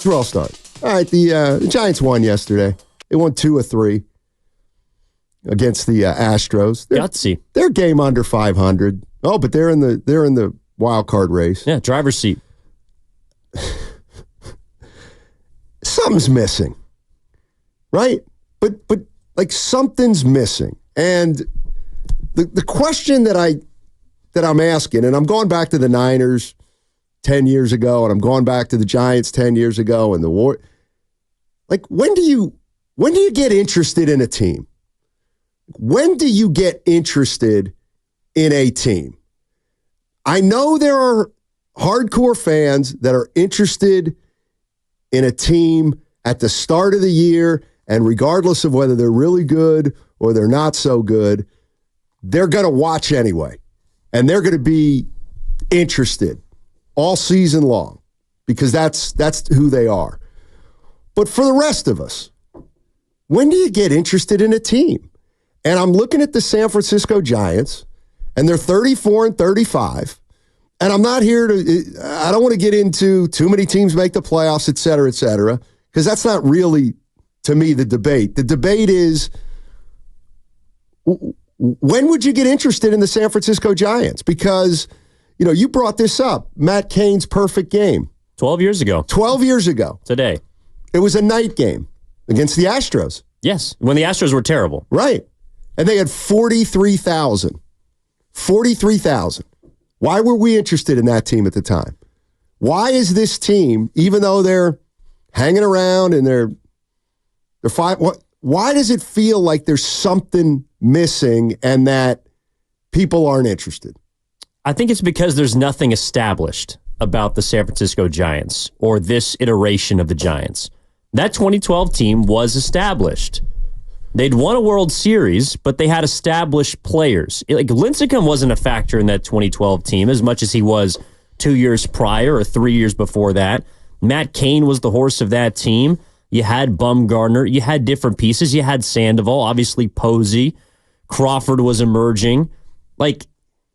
where I'll start. All right, the Giants won yesterday. They won 2 of 3 against the Astros. Gutsy. They're game under 500. Oh, but they're in the wild card race. Yeah, driver's seat. Something's missing, right? But like something's missing, and the question that I'm asking, and I'm going back to the Niners 10 years ago, and I'm going back to the Giants 10 years ago, and the war. Like, when do you get interested in a team? When do you get interested in a team? I know there are hardcore fans that are interested in a team at the start of the year, and regardless of whether they're really good or they're not so good, they're going to watch anyway. And they're going to be interested all season long because that's who they are. But for the rest of us, when do you get interested in a team? And I'm looking at the San Francisco Giants, and they're 34 and 35. And I'm not here I don't want to get into too many teams make the playoffs, et cetera, because that's not really, to me, the debate. The debate is, when would you get interested in the San Francisco Giants? Because, you brought this up, Matt Cain's perfect game. 12 years ago. 12 years ago. Today. It was a night game against the Astros. Yes, when the Astros were terrible. Right. And they had 43,000. 43,000. Why were we interested in that team at the time? Why is this team, even though they're hanging around and they're fine, why does it feel like there's something missing and that people aren't interested? I think it's because there's nothing established about the San Francisco Giants or this iteration of the Giants. That 2012 team was established. They'd won a World Series, but they had established players. Like Lincecum wasn't a factor in that 2012 team as much as he was 2 years prior or 3 years before that. Matt Cain was the horse of that team. You had Bumgarner. You had different pieces. You had Sandoval, obviously Posey. Crawford was emerging. Like,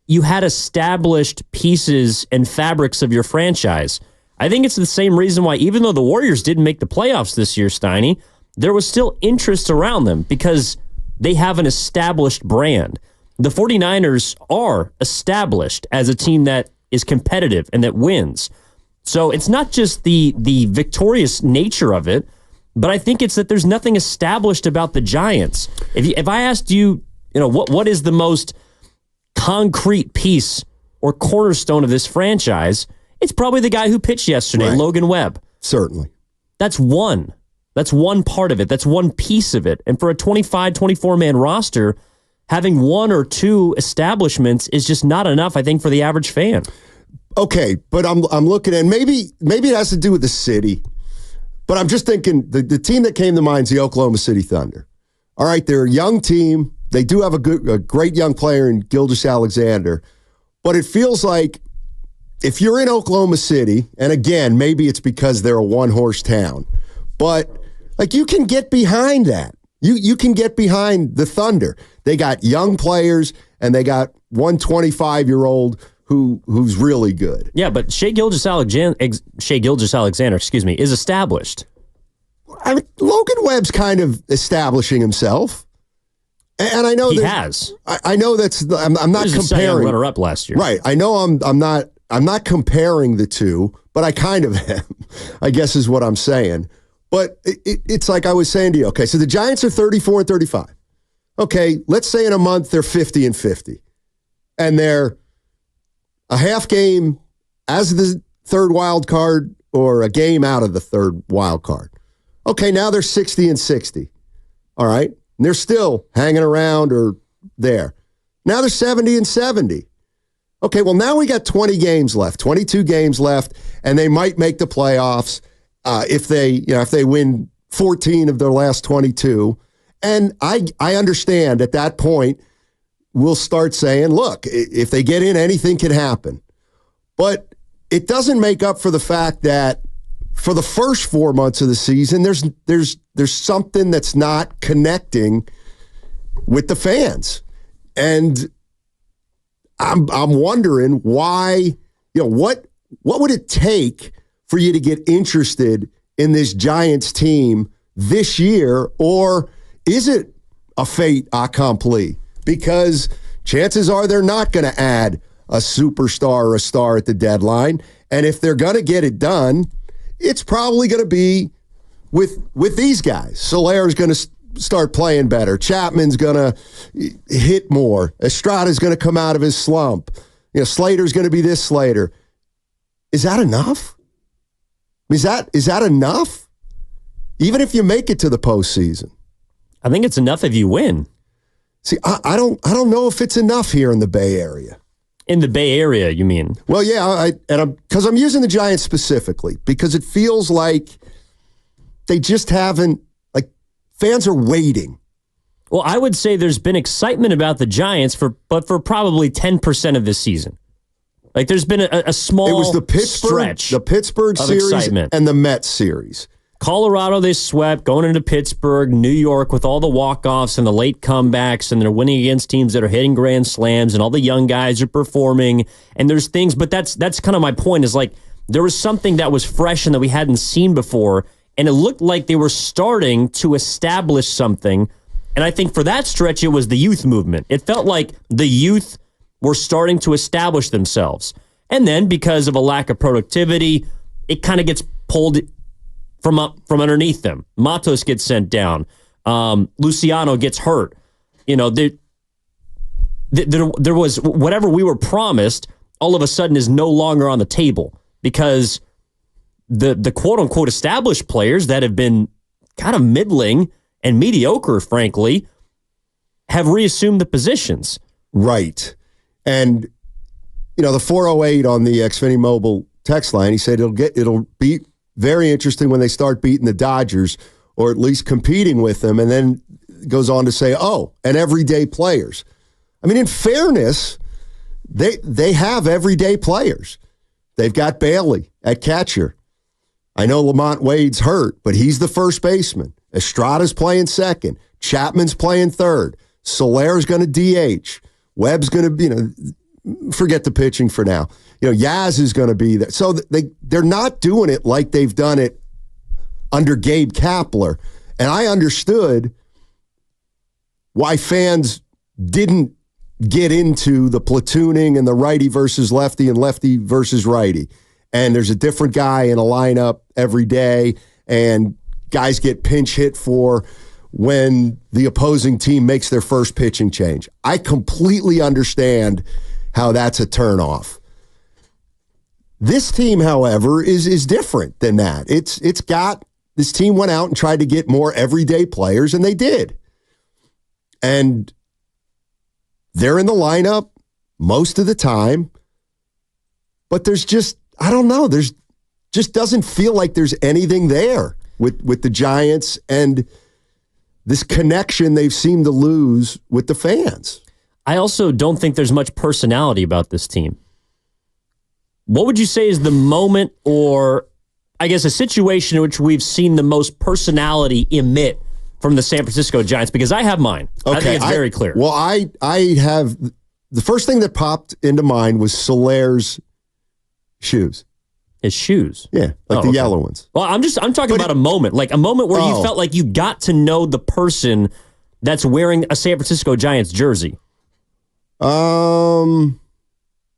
you had established pieces and fabrics of your franchise. I think it's the same reason why, even though the Warriors didn't make the playoffs this year, Steiny, there was still interest around them because they have an established brand. The 49ers are established as a team that is competitive and that wins. So it's not just the victorious nature of it, but I think it's that there's nothing established about the Giants. If I asked you, what is the most concrete piece or cornerstone of this franchise, it's probably the guy who pitched yesterday, right. Logan Webb. Certainly. That's one. That's one part of it. That's one piece of it. And for a 25, 24-man roster, having one or two establishments is just not enough, I think, for the average fan. Okay, but I'm looking at, maybe it has to do with the city, but I'm just thinking the team that came to mind is the Oklahoma City Thunder. All right, they're a young team. They do have a great young player in Gilgeous-Alexander, but it feels like if you're in Oklahoma City, and again, maybe it's because they're a one-horse town, but like you can get behind that. You can get behind the Thunder. They got young players, and they got one 25-year-old who's really good. Yeah, but Shai Gilgeous-Alexander, is established. I mean, Logan Webb's kind of establishing himself, and I know he has. I know that's. I'm not comparing. Cy Young runner-up last year, right? I know I'm not comparing the two, but I kind of am. I guess is what I'm saying. But it's like I was saying to you. Okay, so the Giants are 34 and 35. Okay, let's say in a month they're 50 and 50, and they're a half game as the third wild card or a game out of the third wild card. Okay, now they're 60 and 60. All right, and they're still hanging around or there. Now they're 70 and 70. Okay, well now we got 20 games left, 22 games left, and they might make the playoffs. If they win 14 of their last 22. And I understand at that point, we'll start saying, look, if they get in, anything can happen. But it doesn't make up for the fact that for the first 4 months of the season, there's something that's not connecting with the fans. And I'm wondering why, what would it take for you to get interested in this Giants team this year, or is it a fait accompli? Because chances are they're not going to add a superstar or a star at the deadline. And if they're going to get it done, it's probably going to be with these guys. Solaire's going to start playing better. Chapman's going to hit more. Estrada's going to come out of his slump. Slater's going to be this Slater. Is that enough? Is that enough? Even if you make it to the postseason? I think it's enough if you win. See, I don't know if it's enough here in the Bay Area. In the Bay Area, you mean? Well, yeah, because I'm using the Giants specifically because it feels like they just haven't, like, fans are waiting. Well, I would say there's been excitement about the Giants but for probably 10% of this season. Like, there's been a small It was the Pittsburgh series excitement. And the Mets series. Colorado, they swept, going into Pittsburgh, New York with all the walk-offs and the late comebacks, and they're winning against teams that are hitting grand slams, and all the young guys are performing, and there's things, but that's kind of my point, is like, there was something that was fresh and that we hadn't seen before, and it looked like they were starting to establish something, and I think for that stretch, it was the youth movement. It felt like the youth were starting to establish themselves, and then because of a lack of productivity, it kind of gets pulled from underneath them. Matos gets sent down. Luciano gets hurt. There was whatever we were promised, all of a sudden is no longer on the table because the quote-unquote established players that have been kind of middling and mediocre, frankly, have reassumed the positions. Right. And, the 408 on the Xfinity Mobile text line, he said it'll be very interesting when they start beating the Dodgers, or at least competing with them, and then goes on to say, and everyday players. I mean, in fairness, they have everyday players. They've got Bailey at catcher. I know Lamont Wade's hurt, but he's the first baseman. Estrada's playing second. Chapman's playing third. Solaire's going to DH. Webb's going to, forget the pitching for now. Yaz is going to be there. So they're not doing it like they've done it under Gabe Kapler. And I understood why fans didn't get into the platooning and the righty versus lefty and lefty versus righty. And there's a different guy in a lineup every day, and guys get pinch hit for when the opposing team makes their first pitching change. I completely understand how that's a turnoff. This team, however, is different than that. It's got, this team went out and tried to get more everyday players, and they did. And they're in the lineup most of the time, but there's just, I don't know, there's just doesn't feel like there's anything there with the Giants and this connection they've seemed to lose with the fans. I also don't think there's much personality about this team. What would you say is the moment, or I guess a situation in which we've seen the most personality emit from the San Francisco Giants? Because I have mine. Okay, I think it's very clear. Well, I have, the first thing that popped into mind was Solaire's shoes. His shoes? Yeah, the yellow ones. Well, I'm talking about a moment, like a moment where you felt like you got to know the person that's wearing a San Francisco Giants jersey. I'll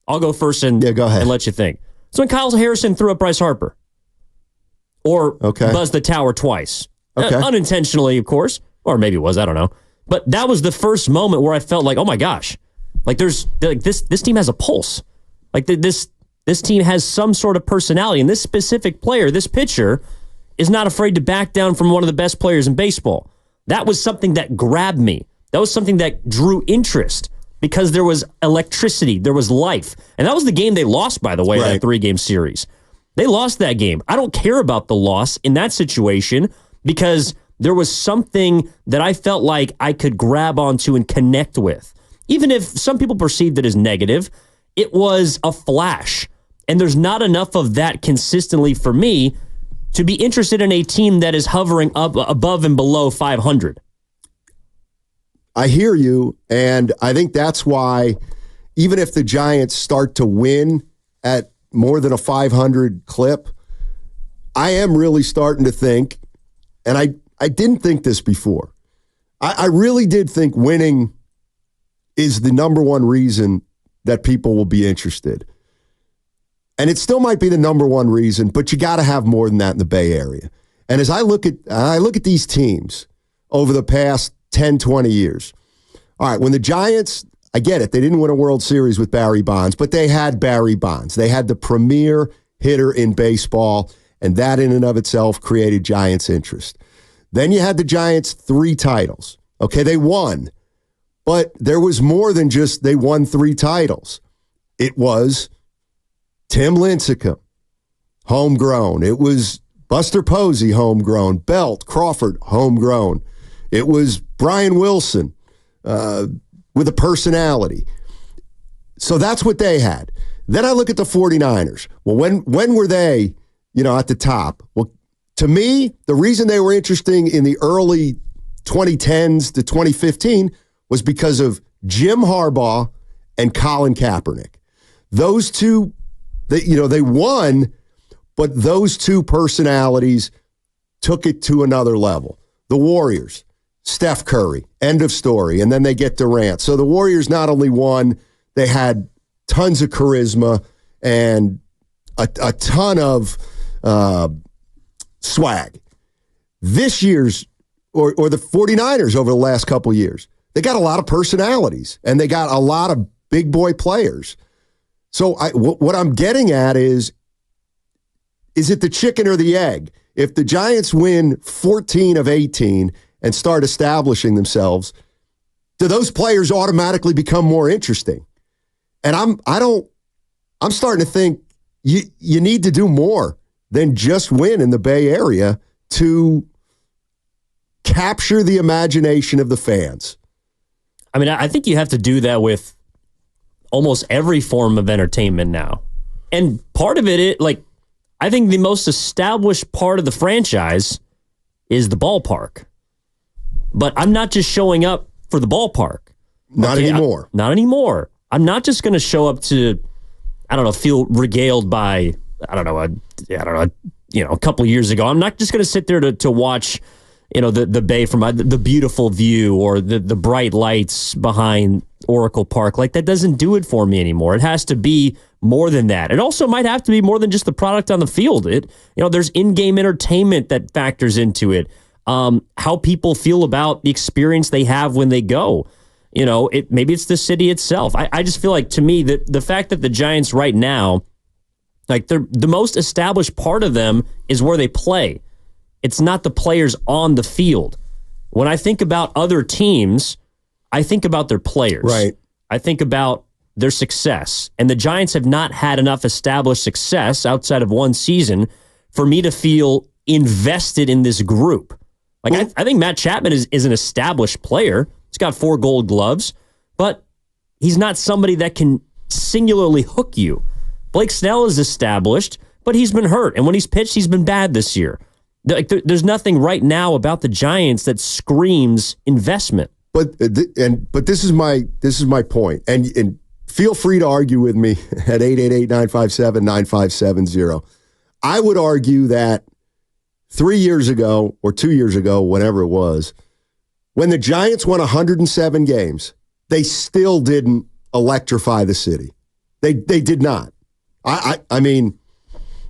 go first and go ahead and let you think. So when Kyle Harrison threw up Bryce Harper, or buzzed the tower twice, unintentionally, of course, or maybe it was, I don't know. But that was the first moment where I felt like, oh my gosh, like this team has a pulse. Like this team has some sort of personality, and this specific player, this pitcher, is not afraid to back down from one of the best players in baseball. That was something that grabbed me. That was something that drew interest. Because there was electricity, there was life. And that was the game they lost, by the way, that 3-game series. They lost that game. I don't care about the loss in that situation because there was something that I felt like I could grab onto and connect with. Even if some people perceived it as negative, it was a flash. And there's not enough of that consistently for me to be interested in a team that is hovering up above and below 500. I hear you, and I think that's why even if the Giants start to win at more than a 500 clip, I am really starting to think, and I didn't think this before. I really did think winning is the number one reason that people will be interested. And it still might be the number one reason, but you got to have more than that in the Bay Area. And as I look at these teams over the past 10, 20 years, all right, when the Giants, I get it, they didn't win a World Series with Barry Bonds, but they had Barry Bonds. They had the premier hitter in baseball, and that in and of itself created Giants interest. Then you had the Giants 3 titles. Okay, they won, but there was more than just they won 3 titles. It was Tim Lincecum, homegrown. It was Buster Posey, homegrown. Belt, Crawford, homegrown. It was Brian Wilson with a personality. So that's what they had. Then I look at the 49ers. Well, when were they, at the top? Well, to me, the reason they were interesting in the early 2010s to 2015 was because of Jim Harbaugh and Colin Kaepernick. Those two, they won, but those two personalities took it to another level. The Warriors, Steph Curry, end of story, and then they get Durant. So the Warriors not only won, they had tons of charisma and a ton of swag. This year's, or the 49ers over the last couple of years, they got a lot of personalities, and they got a lot of big boy players. So what I'm getting at is it the chicken or the egg? If the Giants win 14 of 18 and start establishing themselves, do those players automatically become more interesting? And I'm starting to think you need to do more than just win in the Bay Area to capture the imagination of the fans. I mean, I think you have to do that with almost every form of entertainment now. And part of it, I think the most established part of the franchise is the ballpark. But I'm not just showing up for the ballpark. Not anymore. Not anymore. I'm not just going to show up to, feel regaled by, a couple of years ago. I'm not just going to sit there to watch, the bay from the beautiful view or the bright lights behind Oracle Park. That doesn't do it for me anymore. It has to be more than that. It also might have to be more than just the product on the field. There's in-game entertainment that factors into it. How people feel about the experience they have when they go. Maybe it's the city itself. I just feel like, to me, that the fact that the Giants right now, the most established part of them is where they play. It's not the players on the field. When I think about other teams, I think about their players. Right. I think about their success. And the Giants have not had enough established success outside of one season for me to feel invested in this group. I think Matt Chapman is an established player. He's got 4 gold gloves, but he's not somebody that can singularly hook you. Blake Snell is established, but he's been hurt. And when he's pitched, he's been bad this year. There's nothing right now about the Giants that screams investment. But this is my point. And feel free to argue with me at 888-957-9570. I would argue that 3 years ago or 2 years ago, whenever it was, when the Giants won 107 games, they still didn't electrify the city. They did not. I mean,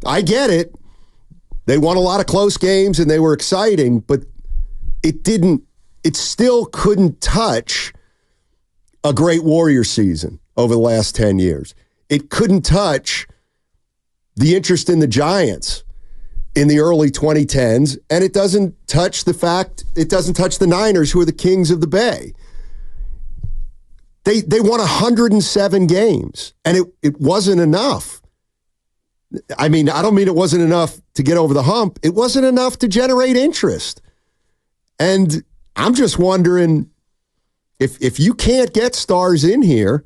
I get it. They won a lot of close games and they were exciting, but it still couldn't touch a great Warriors season over the last 10 years. It couldn't touch the interest in the Giants in the early 2010s, and it doesn't touch the Niners, who are the kings of the Bay. They won 107 games, and it wasn't enough. I mean, I don't mean it wasn't enough to get over the hump. It wasn't enough to generate interest. And I'm just wondering if you can't get stars in here,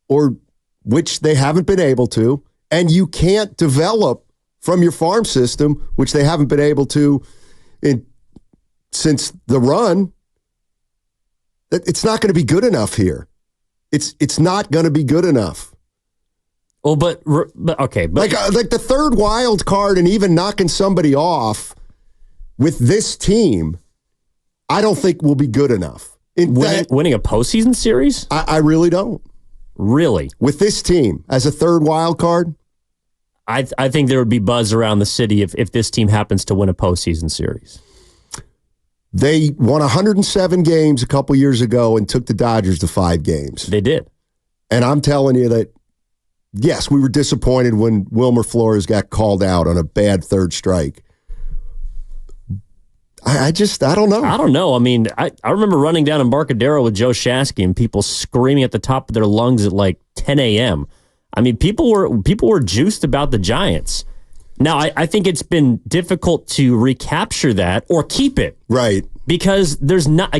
or which they haven't been able to, and you can't develop from your farm system, which they haven't been able to since the run, that it's not going to be good enough here. It's not going to be good enough. Well, but okay, but like the third wild card and even knocking somebody off with this team, I don't think will be good enough. Winning a postseason series? I really don't. Really? With this team as a third wild card? I think there would be buzz around the city if this team happens to win a postseason series. They won 107 games a couple years ago and took the Dodgers to 5 games. They did. And I'm telling you that, yes, we were disappointed when Wilmer Flores got called out on a bad third strike. I don't know. I don't know. I mean, I remember running down Embarcadero with Joe Shasky and people screaming at the top of their lungs at like 10 a.m. I mean, people were juiced about the Giants. Now, I think it's been difficult to recapture that or keep it. Right. Because there's not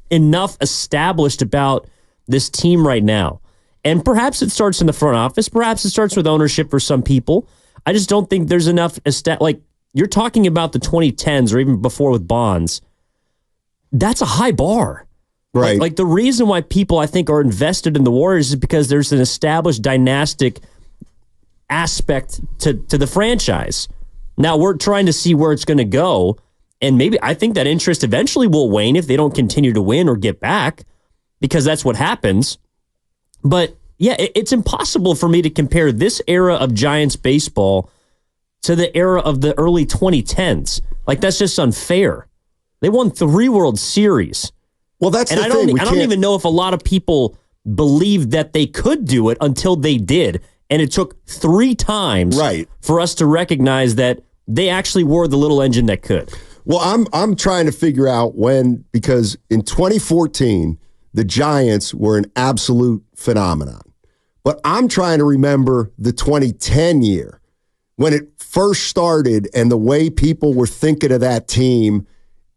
enough established about this team right now. And perhaps it starts in the front office. Perhaps it starts with ownership for some people. I just don't think there's enough. Like, you're talking about the 2010s or even before with Bonds. That's a high bar. Right. Like the reason why people, I think, are invested in the Warriors is because there's an established dynastic aspect to the franchise. Now, we're trying to see where it's going to go. And maybe I think that interest eventually will wane if they don't continue to win or get back, because that's what happens. But yeah, it's impossible for me to compare this era of Giants baseball to the era of the early 2010s. Like, that's just unfair. They won 3 World Series. Well, that's and the I thing. I don't even know if a lot of people believed that they could do it until they did. And it took 3 times for us to recognize that they actually were the little engine that could. Well, I'm trying to figure out when, because in 2014, the Giants were an absolute phenomenon. But I'm trying to remember the 2010 year when it first started and the way people were thinking of that team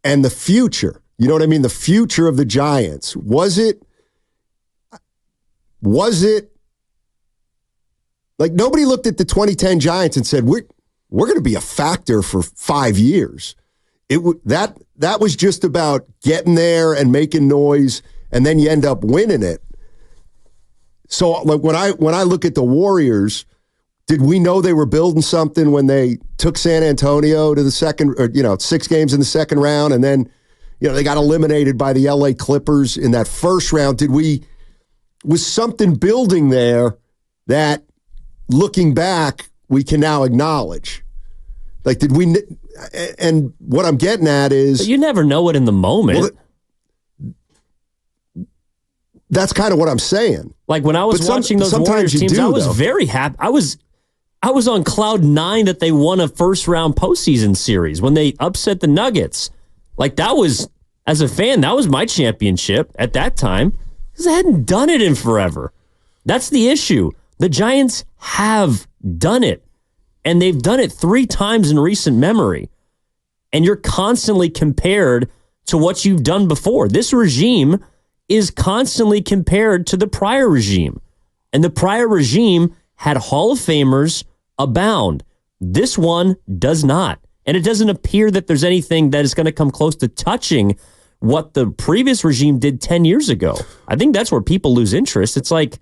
and the future. You know what I mean? The future of the Giants. Was it like nobody looked at the 2010 Giants and said, we're going to be a factor for 5 years. That was just about getting there and making noise, and then you end up winning it. So like when I look at the Warriors, did we know they were building something when they took San Antonio to the second, or 6 games in the second round, and then they got eliminated by the LA Clippers in that first round? Was something building there that, looking back, we can now acknowledge? Like, did we? And what I'm getting at is, but you never know it in the moment. Well, that's kind of what I'm saying. Like when I was watching those Warriors teams, I was very happy. I was on cloud 9 that they won a first round postseason series when they upset the Nuggets. Like, that was, as a fan, that was my championship at that time, because I hadn't done it in forever. That's the issue. The Giants have done it, and they've done it 3 times in recent memory. And you're constantly compared to what you've done before. This regime is constantly compared to the prior regime. And the prior regime had Hall of Famers abound. This one does not. And it doesn't appear that there's anything that is going to come close to touching what the previous regime did 10 years ago. I think that's where people lose interest. It's like,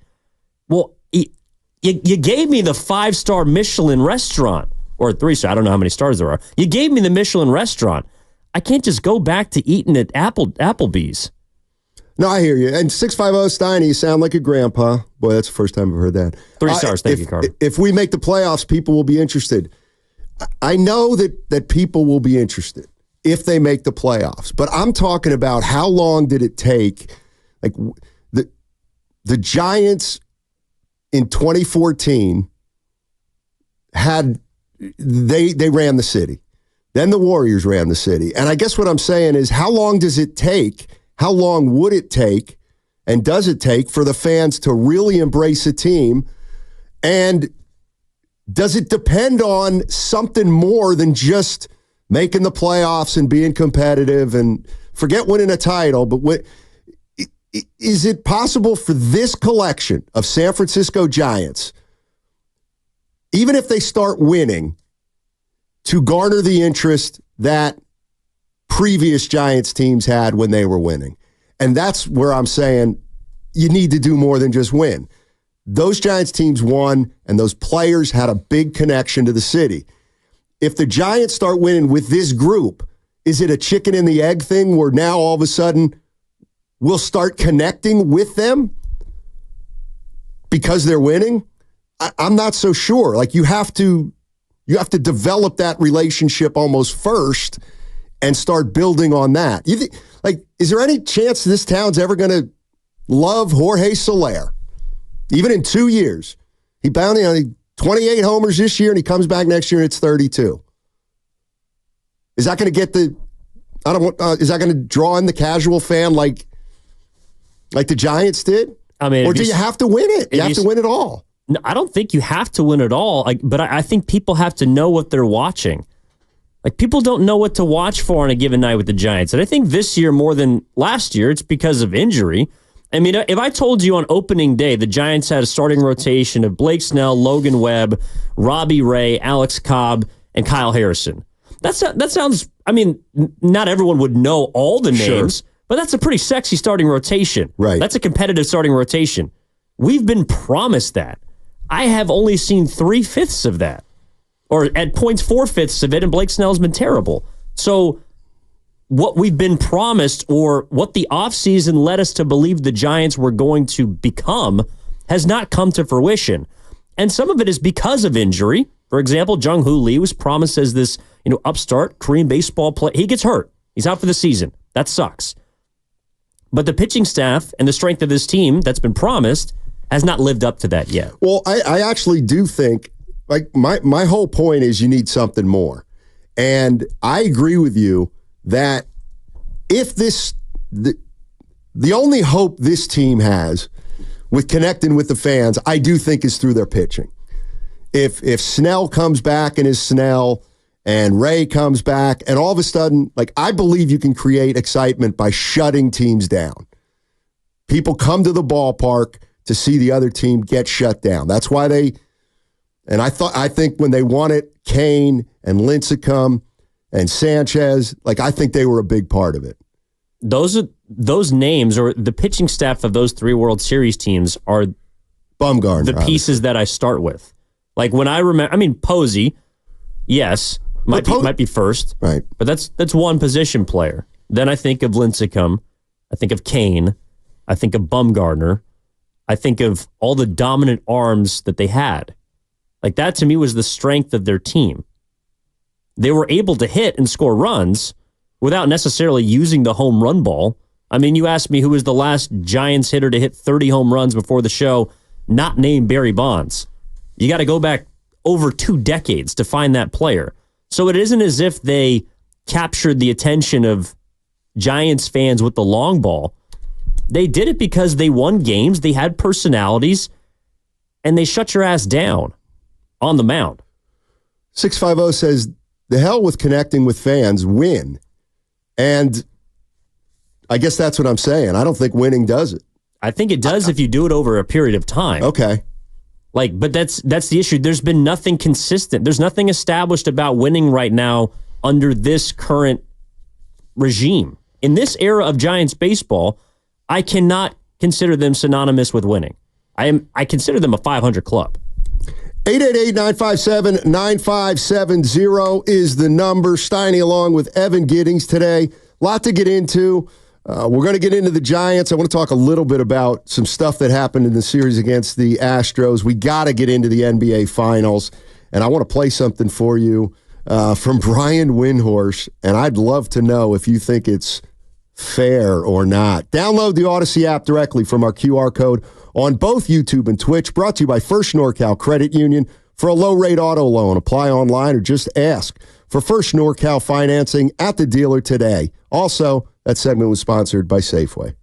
well, you gave me the 5-star Michelin restaurant, or 3-star, I don't know how many stars there are. You gave me the Michelin restaurant. I can't just go back to eating at Applebee's. No, I hear you. And 650 Steiny, you sound like a grandpa. Boy, that's the first time I've heard that. 3 stars, thank you, Carter. If we make the playoffs, people will be interested. I know that people will be interested if they make the playoffs. But I'm talking about how long did it take? Like the Giants in 2014 they ran the city. Then the Warriors ran the city. And I guess what I'm saying is, how long does it take? How long would it take, and does it take, for the fans to really embrace a team? And does it depend on something more than just making the playoffs and being competitive, and forget winning a title, but is it possible for this collection of San Francisco Giants, even if they start winning, to garner the interest that previous Giants teams had when they were winning? And that's where I'm saying you need to do more than just win. those Giants teams won, and those players had a big connection to the city. If the Giants start winning with this group, is it a chicken and the egg thing where now all of a sudden we'll start connecting with them because they're winning? I'm not so sure. Like, you have to develop that relationship almost first and start building on that. Is there any chance this town's ever going to love Jorge Soler? Even in 2 years. He bounded on 28 homers this year, and he comes back next year and it's 32. Is that going to get is that going to draw in the casual fan like the Giants did? I mean, or do you have to win it? You have to win it all. No, I don't think you have to win it all. But I think people have to know what they're watching. Like, people don't know what to watch for on a given night with the Giants. And I think this year more than last year, it's because of injury. I mean, if I told you on opening day the Giants had a starting rotation of Blake Snell, Logan Webb, Robbie Ray, Alex Cobb, and Kyle Harrison, that sounds, I mean, not everyone would know all the names, sure, but that's a pretty sexy starting rotation. Right. That's a competitive starting rotation. We've been promised that. I have only seen 3/5 of that, or at points 4/5 of it, and Blake Snell's been terrible. So what we've been promised, or what the offseason led us to believe the Giants were going to become, has not come to fruition. And some of it is because of injury. For example, Jung-Hoo Lee was promised as this, upstart Korean baseball player. He gets hurt. He's out for the season. That sucks. But the pitching staff and the strength of this team that's been promised has not lived up to that yet. Well, I actually do think, like, my whole point is you need something more. And I agree with you that if the only hope this team has with connecting with the fans, I do think is through their pitching. If Snell comes back and is Snell, and Ray comes back, and all of a sudden, like, I believe you can create excitement by shutting teams down. People come to the ballpark to see the other team get shut down. That's why I think when they won it, Kane and Lincecum and Sanchez, like, I think they were a big part of it. Those names, or the pitching staff of those 3 World Series teams, are Bumgarner, the pieces that I start with. Like, when I remember, I mean, Posey, yes, might be first, right? But that's one position player. Then I think of Lincecum, I think of Kane, I think of Bumgarner, I think of all the dominant arms that they had. Like, that to me was the strength of their team. They were able to hit and score runs without necessarily using the home run ball. I mean, you asked me who was the last Giants hitter to hit 30 home runs before the show, not named Barry Bonds. You got to go back over 2 decades to find that player. So it isn't as if they captured the attention of Giants fans with the long ball. They did it because they won games, they had personalities, and they shut your ass down on the mound. 650 says, the hell with connecting with fans, win. And I guess that's what I'm saying. I don't think winning does it. I think it does if you do it over a period of time. Okay. But that's the issue. There's been nothing consistent. There's nothing established about winning right now under this current regime. In this era of Giants baseball, I cannot consider them synonymous with winning. I consider them a 500 club. 888-957-9570 is the number. Steiny along with Evan Giddings today. Lot to get into. We're going to get into the Giants. I want to talk a little bit about some stuff that happened in the series against the Astros. We got to get into the NBA Finals, and I want to play something for you from Brian Windhorst, and I'd love to know if you think it's fair or not. Download the Odyssey app directly from our QR code on both YouTube and Twitch. Brought to you by First NorCal Credit Union. For a low-rate auto loan, apply online or just ask for First NorCal financing at the dealer today. Also, that segment was sponsored by Safeway.